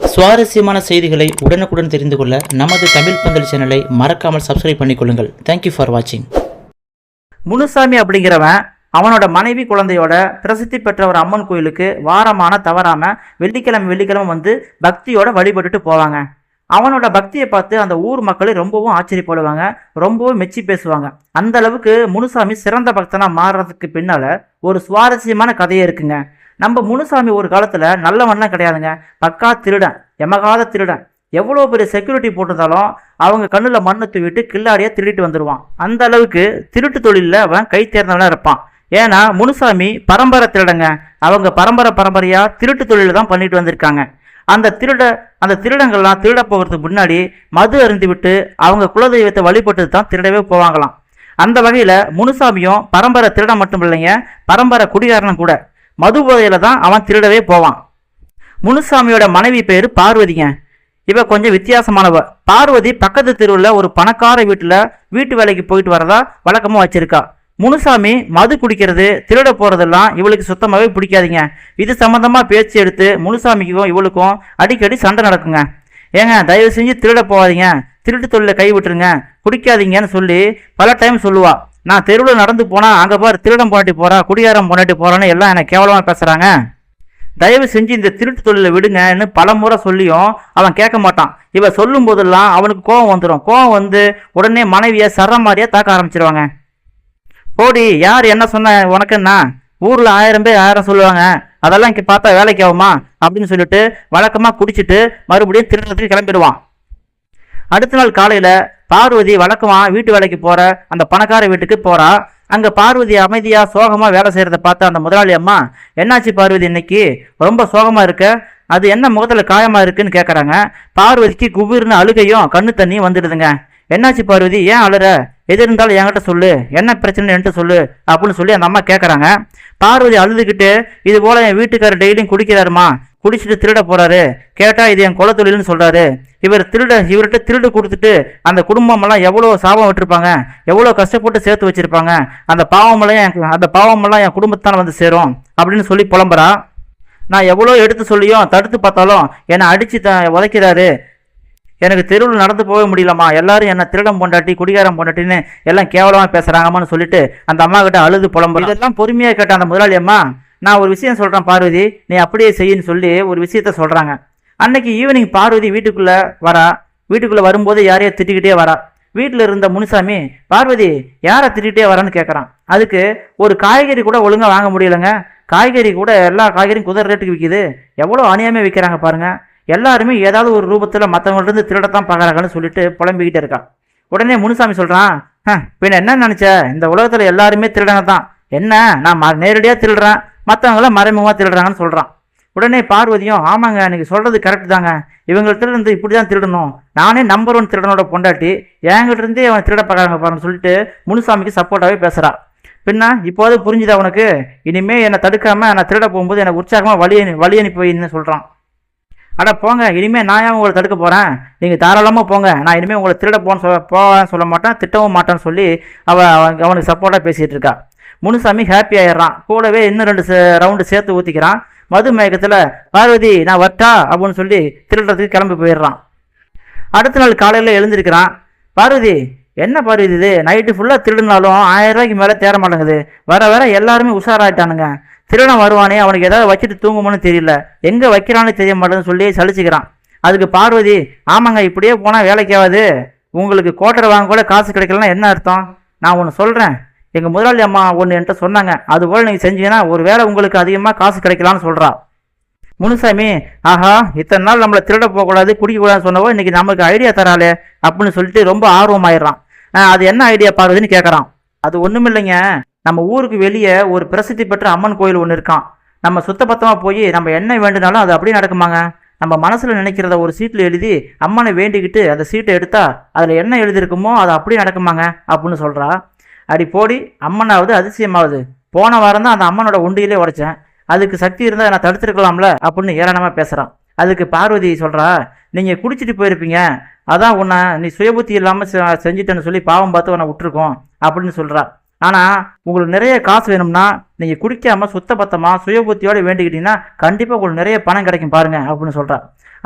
சுவாரஸ்யமான செய்திகளை உடனுக்குடன் தெரிந்து கொள்ள நமது தமிழ் பந்தல் சேனலை மறக்காமல் சப்ஸ்கிரைப் பண்ணிக்கொள்ளுங்கள். தேங்க்யூ ஃபார் வாட்சிங். முனுசாமி அப்படிங்கிறவன் அவனோட மனைவி குழந்தையோட பிரசித்தி பெற்ற ஒரு அம்மன் கோயிலுக்கு வாரமான தவறாம வெள்ளிக்கிழமை வந்து பக்தியோட வழிபட்டுட்டு போவாங்க. அவனோட பக்தியை பார்த்து அந்த ஊர் மக்கள் ரொம்பவும் ஆச்சரியப்படுவாங்க, ரொம்பவும் மெச்சி பேசுவாங்க. அந்த அளவுக்கு முனுசாமி சிறந்த பக்தனா மாறுறதுக்கு பின்னால ஒரு சுவாரஸ்யமான கதையே இருக்குங்க. நம்ம முனுசாமி ஒரு காலத்துல நல்லவன்லாம் கிடையாதுங்க, பக்கா திருடன், எமகாத திருடன். எவ்வளோ பெரிய செக்யூரிட்டி போட்டிருந்தாலும் அவங்க கண்ணில் மண்ணை தூவிட்டு கில்லாடியாக திருடிட்டு வந்துடுவான். அந்த அளவுக்கு திருட்டு தொழிலில் அவன் கை தேர்ந்தவனாக இருப்பான். ஏன்னா முனுசாமி பரம்பரை திருடங்க. அவங்க பரம்பரையாக திருட்டு தொழில தான் பண்ணிட்டு வந்திருக்காங்க. அந்த திருடங்கள்லாம் திருட போகிறதுக்கு முன்னாடி மது அருந்தி விட்டு அவங்க குலதெய்வத்தை வழிபட்டு தான் திருடவே போவாங்களாம். அந்த வகையில் முனுசாமியும் பரம்பரை திருடன் மட்டும் இல்லைங்க, பரம்பரை குடிகாரனும் கூட. மது போதையில் தான் அவன் திருடவே போவான். முனுசாமியோட மனைவி பேர் பார்வதிங்க. இவ கொஞ்சம் வித்தியாசமானவ. பார்வதி பக்கத்து தெருவில் ஒரு பணக்கார வீட்டு வேலைக்கு போயிட்டு வரதா வழக்கமாக வச்சிருக்கா. முனுசாமி மது குடிக்கிறது, திருட போறதெல்லாம் இவளுக்கு சுத்தமாகவே பிடிக்காதுங்க. இது சம்பந்தமா பேச்சு எடுத்து முனுசாமிக்கும் இவளுக்கும் அடிக்கடி சண்டை நடக்குங்க. ஏங்க தயவு செஞ்சு திருட போகாதீங்க, திருட்டு தொழில கை விட்டுருங்க, குடிக்காதீங்கன்னு சொல்லி பல டைம் சொல்லுவா. நான் தெருவில் நடந்து போனா அங்க பாரு திருடம் போனாட்டி போறா, குடியாரம் போனாட்டி போறான்னு எல்லாம் எனக்கு கேவலமா பேசுறாங்க, தயவு செஞ்சு இந்த திருட்டு தொழிலை விடுங்கன்னு பல முறை சொல்லியும் அவன் கேட்க மாட்டான். இவ சொல்லும் போதெல்லாம் அவனுக்கு கோவம் வந்துடும். கோவம் வந்து உடனே மனைவியை சர மாதிரியா தாக்க ஆரம்பிச்சிருவாங்க. போடி, யார் என்ன சொன்ன உனக்குன்னா, ஊர்ல 1000 பேர் 1000 சொல்லுவாங்க, அதெல்லாம் இங்க பார்த்தா வேலைக்கு ஆகுமா அப்படின்னு சொல்லிட்டு வழக்கமா குடிச்சிட்டு மறுபடியும் திருடத்துக்கு கிளம்பிடுவான். அடுத்த நாள் காலையில பார்வதி வழக்கமா வீட்டு வேலைக்கு போற அந்த பணக்கார வீட்டுக்கு போறா. அங்க பார்வதி அமைதியா சோகமா வேலை செய்யறத பார்த்த அந்த முதலாளி அம்மா, என்னாச்சு பார்வதி, இன்னைக்கு ரொம்ப சோகமா இருக்க, அது என்ன முகத்துல காயமா இருக்குன்னு கேட்கறாங்க. பார்வதிக்கு குபீர்னு அழுகையும் கண்ணு தண்ணியும் வந்துடுதுங்க. என்னாச்சு பார்வதி, ஏன் அழுற, எது இருந்தாலும் என்கிட்ட சொல்லு, என்ன பிரச்சனை என்கிட்ட சொல்லு அப்படின்னு சொல்லி அந்த அம்மா கேட்கறாங்க. பார்வதி அழுதுகிட்டு, இது போல என் வீட்டுக்காரர் டெய்லியும் குடிக்கிறாருமா, குடிச்சிட்டு திருட போறாரு, கேட்டா இது என் குல தொழில்னு சொல்றாரு, இவர்கிட்ட திருடு கொடுத்துட்டு அந்த குடும்பம் எல்லாம் எவ்வளவு சாபம் விட்டுருப்பாங்க, எவ்வளவு கஷ்டப்பட்டு சேர்த்து வச்சிருப்பாங்க, அந்த பாவமெல்லாம் என் குடும்பத்தான வந்து சேரும் அப்படின்னு சொல்லி புலம்புறா. நான் எவ்வளோ எடுத்து சொல்லியும் தடுத்து பார்த்தாலும் என்னை அடிச்சு உதைக்கிறாரு, எனக்கு தெருவில் நடந்து போக முடியலம்மா, எல்லாரும் என்ன திருடம் பொண்டாட்டி குடிகாரம் பொண்டாட்டின்னு எல்லாம் கேவலமா பேசுறாங்கம்மான்னு சொல்லிட்டு அந்த அம்மா கிட்ட அழுது புலம்புறா. இதெல்லாம் பொறுமையா கேட்ட அந்த முதலாளி அம்மா, நான் ஒரு விஷயம் சொல்றேன் பார்வதி, நீ அப்படியே செய்யின்னு சொல்லி ஒரு விஷயத்த சொல்றாங்க. அன்னைக்கு ஈவினிங் பார்வதி வீட்டுக்குள்ள வரும்போது யாரையோ திட்டிக்கிட்டே வரா. வீட்டில் இருந்த முனுசாமி, பார்வதி யாரை திட்டிகிட்டே வரான்னு கேட்குறான். அதுக்கு ஒரு காய்கறி கூட ஒழுங்காக வாங்க முடியலைங்க, காய்கறி கூட எல்லா காய்கறியும் குதிரை ரேட்டுக்கு விற்கிது, எவ்வளோ அநியாயமே விற்கிறாங்க பாருங்க, எல்லாருமே ஏதாவது ஒரு ரூபத்தில் மற்றவங்கள்ட்ட திருடத்தான் பார்க்குறாங்கன்னு சொல்லிட்டு புலம்பிக்கிட்டே இருக்கான். உடனே முனுசாமி சொல்கிறான், பின்ன என்ன நினச்ச, இந்த உலகத்தில் எல்லாருமே திருடங்க தான், என்ன நான் நேரடியாக திருடுறேன், மற்றவங்களாம் மறைமுகமாக திருடுறாங்கன்னு சொல்கிறான். உடனே பார்வதியும், ஆமாங்க நீங்கள் சொல்கிறது கரெக்ட் தாங்க, இவங்கள்ட்ட இருந்து இப்படி தான் திருடணும், நானே நம்பர் 1 திருடனோட பொண்டாட்டி, என்கிட்ட இருந்தே அவன் திருட பார்க்குறாங்க பாருன்னு சொல்லிட்டு முனுசாமிக்கு சப்போர்ட்டாகவே பேசுகிறா. பின்ன இப்போது புரிஞ்சுதா உனக்கு, இனிமேல் என்னை தடுக்காமல் நான் திருட போகும்போது எனக்கு உற்சாகமாக வழி அனுப்பி வைன்னு சொல்கிறான். அட போங்க, இனிமேல் நான் ஏன் உங்களை தடுக்க போகிறேன், நீங்கள் தாராளமாக போங்க, நான் இனிமேல் உங்களை திருட போவேன்னு சொல்ல மாட்டேன், திட்டவும் மாட்டேன்னு சொல்லி அவனுக்கு சப்போர்ட்டாக பேசிகிட்டு இருக்கா. முனுசாமி ஹாப்பி ஆயிடுறான். கூடவே இன்னும் 2 ரவுண்டு சேர்த்து ஊற்றிக்கிறான். மது மயக்கத்தில், பார்வதி நான் வரட்டா அப்படின்னு சொல்லி திருடுறதுக்கு கிளம்பி போயிடுறான். அடுத்த நாள் காலையில் எழுந்திருக்கிறான். பார்வதி, என்ன பார்வதி இது, நைட்டு ஃபுல்லாக திருடினாலும் 1000 ரூபாய்க்கு மேலே தேர மாட்டேங்குது, வர எல்லாருமே உஷாராயிட்டானுங்க, திருடன் வருவானே அவனுக்கு ஏதாவது வச்சுட்டு தூங்குமோன்னு தெரியல, எங்கே வைக்கிறான்னு தெரிய மாட்டேன்னு சொல்லி சலிச்சுக்கிறான். அதுக்கு பார்வதி, ஆமாங்க இப்படியே போனால் வேலைக்காவது, உங்களுக்கு கோட்டரை வாங்க கூட காசு கிடைக்கலன்னா என்ன அர்த்தம், நான் ஒன்று சொல்கிறேன், எங்கள் முதலாளி அம்மா ஒன்று என்கிட்ட சொன்னாங்க, அதுபோல் நீங்கள் செஞ்சீங்கன்னா ஒரு வேளை உங்களுக்கு அதிகமாக காசு கிடைக்கலான்னு சொல்கிறா. முனுசாமி, ஆஹா இத்தனை நாள் நம்மளை திருட போகக்கூடாது குடிக்கக்கூடாதுன்னு சொன்னவோ இன்னைக்கு நமக்கு ஐடியா தராளே அப்படின்னு சொல்லிட்டு ரொம்ப ஆர்வமாயிடுறான். அது என்ன ஐடியா பார்வதின்னு கேட்குறான். அது ஒன்றுமில்லைங்க, நம்ம ஊருக்கு வெளியே ஒரு பிரசித்தி பெற்ற அம்மன் கோயில் ஒன்று இருக்கான், நம்ம சுத்தபத்தமாக போய் நம்ம என்ன வேண்டுனாலும் அது அப்படியே நடக்குமாங்க, நம்ம மனசில் நினைக்கிறத ஒரு சீட்டில் எழுதி அம்மனை வேண்டிக்கிட்டு அந்த சீட்டை எடுத்தா அதில் என்ன எழுதியிருக்குமோ அது அப்படியே நடக்குமாங்க அப்படின்னு சொல்கிறா. அடி போடி, அம்மனாவது அதிசயமாவது, போன வாரம் தான் அந்த அம்மனோட உண்டியிலே உடைச்சேன், அதுக்கு சக்தி இருந்தால் நான் தடுத்துருக்கலாம்ல அப்படின்னு ஏளனமாக பேசுகிறான். அதுக்கு பார்வதி சொல்கிறா, நீங்கள் குடிச்சிட்டு போயிருப்பீங்க, அதான் உன்னை நீ சுயபுத்தி இல்லாமல் செஞ்சுட்டேன்னு சொல்லி பாவம் பார்த்து உன்னை விட்டுருக்கோம் அப்படின்னு சொல்கிறா. ஆனால் உங்களுக்கு நிறைய காசு வேணும்னா நீங்கள் குடிக்காமல் சுத்தபத்தமாக சுயபுத்தியோடு வேண்டிக்கிட்டீங்கன்னா கண்டிப்பாக உங்களுக்கு நிறைய பணம் கிடைக்கும் பாருங்க அப்படின்னு சொல்கிறா.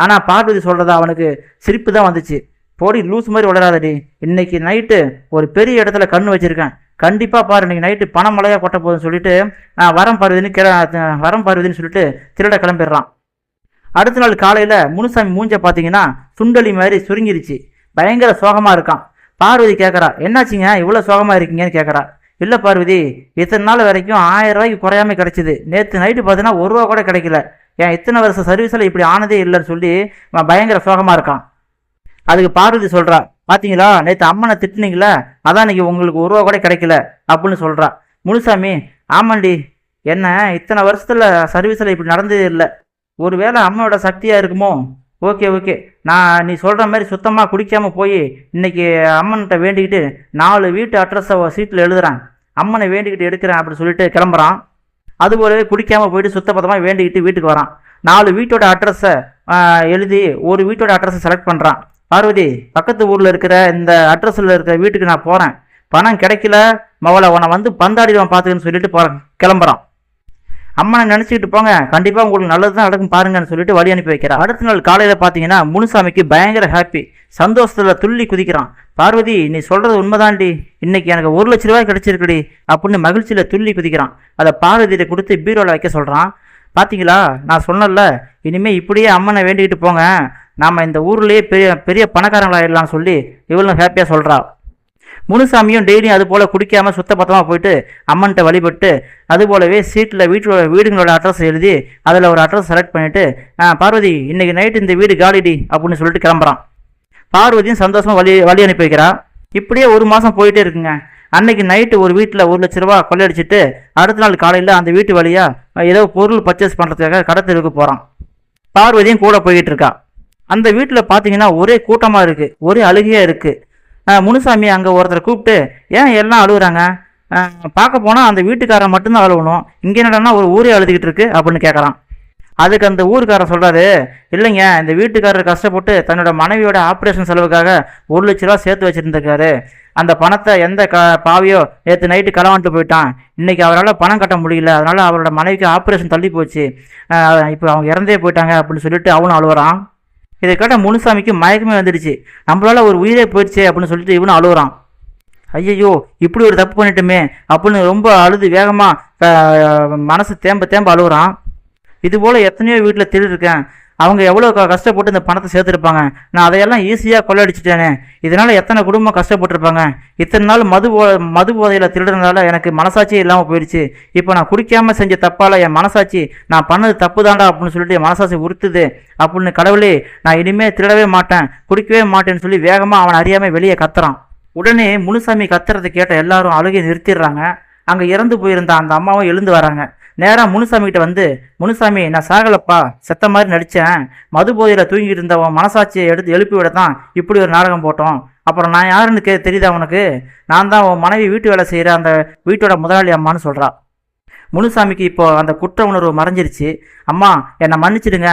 ஆனால் பார்வதி சொல்கிறதா அவனுக்கு சிரிப்பு தான் வந்துச்சு. போடி லூஸ் மாதிரி உளராதடி, இன்னைக்கு நைட்டு ஒரு பெரிய இடத்துல கண்ணு வச்சுருக்கேன், கண்டிப்பாக பாரு இன்னைக்கு நைட்டு பணம் மழையாக கொட்ட போகுதுன்னு சொல்லிட்டு வரம் பார்வதின்னு சொல்லிட்டு திருட கிளம்பிடுறான். அடுத்த நாள் காலையில் முனுசாமி மூஞ்ச பார்த்தீங்கன்னா சுண்டலி மாதிரி சுருங்கிருச்சு, பயங்கர சோகமாக இருக்கான். பார்வதி கேட்குறா, என்னாச்சுங்க இவ்வளோ சோகமாக இருக்கீங்கன்னு கேட்குறா. இல்லை பார்வதி, இத்தனை நாள் வரைக்கும் 1000 ரூபாய்க்கு குறையாம கிடைச்சிது, நேற்று நைட்டு பார்த்தீங்கன்னா 1 ரூபா கூட கிடைக்கல, ஏன் இத்தனை வருஷம் சர்வீஸில் இப்படி ஆனதே இல்லைன்னு சொல்லி பயங்கர சோகமாக இருக்கான். அதுக்கு பார்வதி சொல்கிறா, பார்த்தீங்களா நேற்று அம்மனை திட்டுனீங்களா, அதான் இன்னைக்கு உங்களுக்கு 1 ரூபா கூட கிடைக்கல அப்படின்னு சொல்கிறா. முனுசாமி, ஆமாண்டி, என்ன இத்தனை வருஷத்தில் சர்வீஸில் இப்படி நடந்ததே இல்லை, ஒருவேளை அம்மனோட சக்தியாக இருக்குமோ. ஓகே, நான் நீ சொல்கிற மாதிரி சுத்தமாக குடிக்காமல் போய் இன்னைக்கு அம்மன்கிட்ட வேண்டிக்கிட்டு 4 வீட்டு அட்ரஸை சீட்டில் எழுதுறேன், அம்மனை வேண்டிக்கிட்டு எடுக்கிறேன் அப்படின்னு சொல்லிட்டு கிளம்புறான். அதுபோலவே குடிக்காமல் போயிட்டு சுத்தபத்தமாக வேண்டிக்கிட்டு வீட்டுக்கு வரான். 4 வீட்டோட அட்ரஸை எழுதி ஒரு வீட்டோட அட்ரஸை செலக்ட் பண்ணுறான். பார்வதி, பக்கத்து ஊரில் இருக்கிற இந்த அட்ரஸில் இருக்கிற வீட்டுக்கு நான் போகிறேன், பணம் கிடைக்கல மவளை உன்னை வந்து பந்தாடிடுவான் பார்த்துக்குன்னு சொல்லிட்டு கிளம்புறான். அம்மனை நினச்சிக்கிட்டு போங்க, கண்டிப்பாக உங்களுக்கு நல்லது தான் நடக்கும் பாருங்கன்னு சொல்லிட்டு வழி அனுப்பி வைக்கிறான். அடுத்த நாள் காலையில் பார்த்தீங்கன்னா முனுசாமிக்கு பயங்கர ஹாப்பி, சந்தோஷத்தில் துள்ளி குதிக்கிறான். பார்வதி, நீ சொல்கிறது உண்மைதான்டி, இன்னைக்கு எனக்கு 1 லட்ச ரூபாய் கிடைச்சிருக்குடி அப்படின்னு மகிழ்ச்சியில் துள்ளி குதிக்கிறான். அதை பார்வதியை கொடுத்து பீரோவில் வைக்க சொல்கிறான். பார்த்தீங்களா நான் சொன்னல, இனிமேல் இப்படியே அம்மனை வேண்டிக்கிட்டு போங்க, நாம் இந்த ஊர்லேயே பெரிய பெரிய பணக்காரங்களாயிடலாம்னு சொல்லி இவ்வளோ ஹாப்பியாக சொல்கிறா. முனுசாமியும் டெய்லியும் அது போல் குடிக்காமல் சுத்தபத்தமாக போயிட்டு அம்மன்கிட்ட வழிபட்டு அதுபோலவே சீட்டில் வீடுங்களோட அட்ரஸ் எழுதி அதில் ஒரு அட்ரஸ் செலக்ட் பண்ணிவிட்டு பார்வதி இன்னைக்கு நைட்டு இந்த வீடு காலிடி அப்படின்னு சொல்லிட்டு கிளம்புறான். பார்வதியும் சந்தோஷமாக வழி அனுப்பி வைக்கிறா. இப்படியே 1 மாதம் போயிட்டே இருக்குங்க. அன்னைக்கு நைட்டு ஒரு வீட்டில் 1 லட்ச ரூபா கொள்ளையடிச்சிட்டு அடுத்த நாள் காலையில் அந்த வீட்டு வழியாக ஏதோ பொருள் பர்ச்சேஸ் பண்ணுறதுக்காக கடத்தலுக்கு போகிறான். பார்வதியும் கூட போய்கிட்டு இருக்கா. அந்த வீட்டில் பார்த்தீங்கன்னா ஒரே கூட்டமாக இருக்குது, ஒரே அழுகையாக இருக்குது. முனுசாமி அங்கே ஒருத்தரை கூப்பிட்டு, ஏன் எல்லாம் அழுகுறாங்க, பார்க்க போனால் அந்த வீட்டுக்காரன் மட்டும்தான் அழுகணும், இங்கே என்னடனா ஒரு ஊரே அழுதுகிட்டு இருக்கு அப்படின்னு கேட்குறான். அதுக்கு அந்த ஊருக்காரன் சொல்கிறாரு, இல்லைங்க இந்த வீட்டுக்காரர் கஷ்டப்பட்டு தன்னோட மனைவியோட ஆப்ரேஷன் செலவுக்காக 1 லட்ச ரூபா சேர்த்து வச்சுருந்துருக்காரு, அந்த பணத்தை எந்த பாவியோ நேற்று நைட்டு களவான்ட்டு போயிட்டான், இன்றைக்கி அவரால் பணம் கட்ட முடியல, அதனால் அவரோட மனைவிக்கு ஆப்ரேஷன் தள்ளி போச்சு, இப்போ அவங்க இறந்தே போயிட்டாங்க அப்படின்னு சொல்லிட்டு அவனும் அழுகுறான். இதை கேட்ட முனுசாமிக்கு மயக்கமே வந்துடுச்சு, நம்மளால ஒரு உயிரே போயிடுச்சு அப்படின்னு சொல்லிட்டு இவனும் அழுகுறான். ஐயையோ இப்படி ஒரு தப்பு பண்ணிட்டோமே அப்படின்னு ரொம்ப அழுது வேகமாக மனசு தேம்ப அழுகுறான். இதுபோல் எத்தனையோ வீட்டில் திருடிருக்கேன், அவங்க எவ்வளோ கஷ்டப்பட்டு இந்த பணத்தை சேர்த்துருப்பாங்க, நான் அதையெல்லாம் ஈஸியாக கொள்ளையடிச்சிட்டேனே, இதனால் எத்தனை குடும்பம் கஷ்டப்பட்டுருப்பாங்க, இத்தனை நாள் மது போதையில் திருடுறதுனால எனக்கு மனசாட்சியே இல்லாமல் போயிடுச்சு, இப்போ நான் குடிக்காமல் செஞ்ச தப்பால் என் மனசாட்சி நான் பண்ணது தப்பு தாண்டா அப்படின்னு சொல்லிட்டு என் மனசாட்சி உறுத்துது அப்படின்னு கடவுளே நான் இனிமேல் திருடவே மாட்டேன், குடிக்கவே மாட்டேன்னு சொல்லி வேகமாக அவன் அறியாமல் வெளியே கத்துறான். உடனே முனுசாமி கத்துறதை கேட்ட எல்லாரும் அழுகை நிறுத்திடுறாங்க. அங்கே இறந்து போயிருந்த அந்த அம்மாவும் எழுந்து வராங்க. நேராக முனுசாமி கிட்ட வந்து, முனுசாமி நான் சாகலப்பா, செத்த மாதிரி நடித்தேன், மது போதையில் தூங்கிட்டு இருந்தவன் மனசாட்சியை எழுப்பி விட தான் இப்படி ஒரு நாடகம் போட்டோம், அப்புறம் நான் யாருன்னு தெரியுதா உனக்கு, நான் தான் உன் மனைவி வீட்டு வேலை செய்கிற அந்த வீட்டோட முதலாளி அம்மான்னு சொல்கிறா. முனுசாமிக்கு இப்போ அந்த குற்ற உணர்வு மறைஞ்சிருச்சு. அம்மா என்னை மன்னிச்சிடுங்க,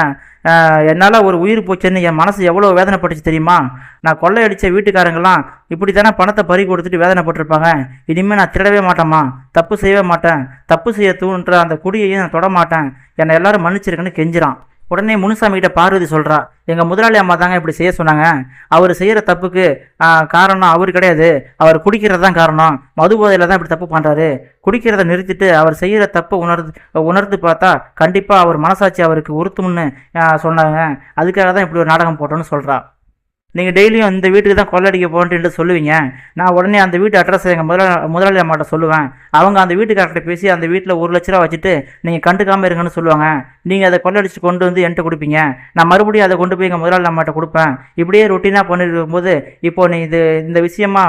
என்னால் ஒரு உயிர் போச்சுன்னு என் மனசு எவ்வளோ வேதனைப்பட்டுச்சு தெரியுமா, நான் கொள்ளையடித்த வீட்டுக்காரங்கெல்லாம் இப்படி தானே பணத்தை பறி கொடுத்துட்டு வேதனைப்பட்டிருப்பாங்க, இனிமேல் நான் திருடவே மாட்டேம்மா, தப்பு செய்யவே மாட்டேன், தப்பு செய்ய தூண்டுற அந்த குடியையும் நான் தொட மாட்டேன், என்னை எல்லாரும் மன்னிச்சிருக்குன்னு கெஞ்சிறான். உடனே முனுசாமி கிட்ட பார்வதி சொல்கிறா, எங்கள் முதலாளி அம்மா தாங்க இப்படி செய்ய சொன்னாங்க, அவர் செய்கிற தப்புக்கு காரணம் அவர் கிடையாது, அவர் குடிக்கிறது தான் காரணம், மது போதையில் தான் இப்படி தப்பு பண்ணுறாரு, குடிக்கிறத நிறுத்திட்டு அவர் செய்கிற தப்பை உணர்ந்து பார்த்தா கண்டிப்பாக அவர் மனசாட்சி அவருக்கு உறுத்தும்னு சொன்னாங்க, அதுக்காக தான் இப்படி ஒரு நாடகம் போட்டோன்னு சொல்கிறா. நீங்கள் டெய்லியும் இந்த வீட்டுக்கு தான் கொள்ளடிக்க போகணுன்ட்டு சொல்லுவீங்க, நான் உடனே அந்த வீட்டு அட்ரஸை எங்கள் முதலாளி அம்மாட்ட சொல்லுவேன், அவங்க அந்த வீட்டுக்கார்ட்ட பேசி அந்த வீட்டில் 1 லட்ச ரூபா வச்சுட்டு நீங்கள் கண்டுக்காமல் இருங்கன்னு சொல்லுவாங்க, நீங்கள் அதை கொள்ளடிச்சு கொண்டு வந்து என்கிட்ட கொடுப்பீங்க, நான் மறுபடியும் அதை கொண்டு போய் எங்கள் முதலாளி அம்மாட்ட கொடுப்பேன், இப்படியே ரொட்டீனாக பண்ணிட்டு இருக்கும்போது இப்போ நீ இந்த விஷயமா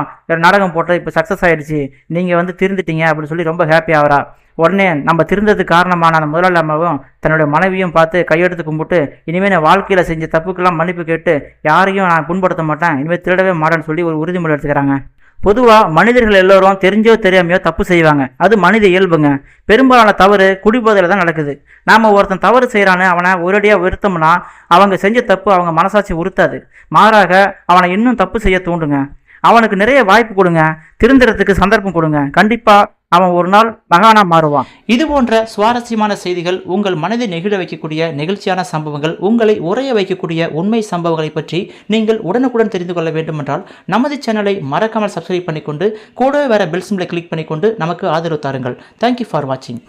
நாடகம் போட்டது இப்போ சக்ஸஸ் ஆகிடுச்சு, நீங்கள் வந்து திருந்துட்டீங்க அப்படின்னு சொல்லி ரொம்ப ஹாப்பி ஆகிறா. உடனே நம்ம திருந்ததுக்கு காரணமான அந்த முதலாளி அம்மாவும் தன்னுடைய மனைவியும் பார்த்து கையெடுத்து கும்பிட்டு, இனிமேல் நான் வாழ்க்கையில் செஞ்ச தப்புக்கெல்லாம் மன்னிப்பு கேட்டு யாரையும் நான் புண்படுத்த மாட்டேன், இனிமேல் திருடவே மாட்டேன்னு சொல்லி ஒரு உறுதிமொழி எடுத்துக்கிறாங்க. பொதுவாக மனிதர்கள் எல்லோரும் தெரிஞ்சோ தெரியாமையோ தப்பு செய்வாங்க, அது மனித இயல்புங்க. பெரும்பாலான தவறு குடிபோதையில் தான் நடக்குது. நாம் ஒருத்தன் தவறு செய்கிறான்னு அவனை ஒரேடியாக வெறுத்தோம்னா அவங்க செஞ்ச தப்பு அவங்க மனசாட்சி உறுத்தாது, மாறாக அவனை இன்னும் தப்பு செய்ய தூண்டுங்க. அவனுக்கு நிறைய வாய்ப்பு கொடுங்க, திருந்துறதுக்கு சந்தர்ப்பம் கொடுங்க. கண்டிப்பா அவன் ஒரு நாள் மகானா மாறுவான். இது போன்ற சுவாரஸ்யமான செய்திகள், உங்கள் மனதை நெகிழ வைக்கக்கூடிய நெகிழ்ச்சியான சம்பவங்கள், உங்களை உறைய வைக்கக்கூடிய உண்மை சம்பவங்களை பற்றி நீங்கள் உடனுக்குடன் தெரிந்து கொள்ள வேண்டுமென்றால் நமது சேனலை மறக்காமல் சப்ஸ்கிரைப் பண்ணிக்கொண்டு கூடவே வர பெல் சிம்பலை கிளிக் பண்ணிக்கொண்டு நமக்கு ஆதரவு தாருங்கள். தேங்க்யூ ஃபார் வாட்சிங்.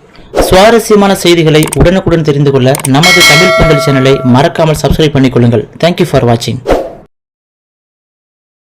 சுவாரஸ்யமான செய்திகளை உடனுக்குடன் தெரிந்து கொள்ள நமது தமிழ் பந்தல் சேனலை மறக்காமல் சப்ஸ்கிரைப் பண்ணிக்கொள்ளுங்கள். தேங்க்யூ ஃபார் வாட்சிங்.